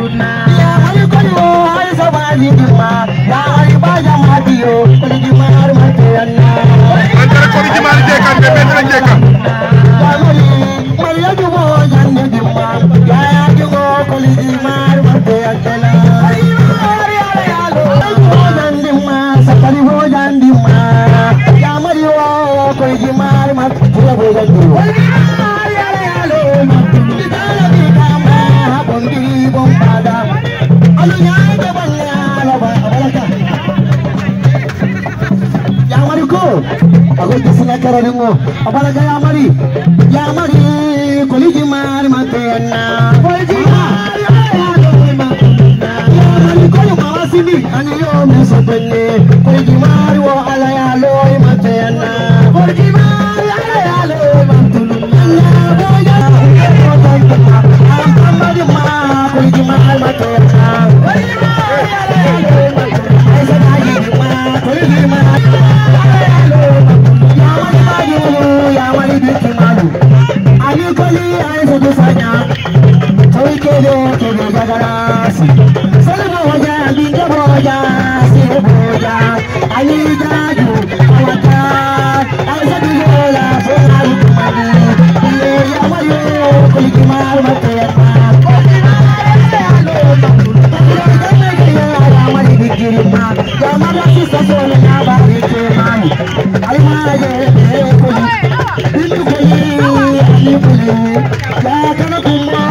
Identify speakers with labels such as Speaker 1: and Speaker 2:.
Speaker 1: ya mari ko yo ay sabali dima ya mari ba jamati yo ko dima har mate anna
Speaker 2: antara ko dima je kan be ben je kan
Speaker 1: ya mari ya jugo jande dima ya jugo ko dima har mate anna sakali ho jandima ya mari wo ko dima har mate anna aku kesana karango apalagi ya mari koliji mar matena koliji mar ya mari kolu mawasini aniyo mesopenne koliji mar wo ala ya loy matena koliji mar ya loy matulunna boya amari ma koliji mar matena koliji mar ya loy matulunna ay sadaji ma koliji mar ya mari biti malu ali koli ay fudu sanya toy kede jagarasi salmo hoja binja hoja si hoja ali jaju awata ay sadu hola sonar kumani ya mari koli kimal mate ya mari biti ma ya mari sisa sona na bari ke mani ay mari ya kana kumbo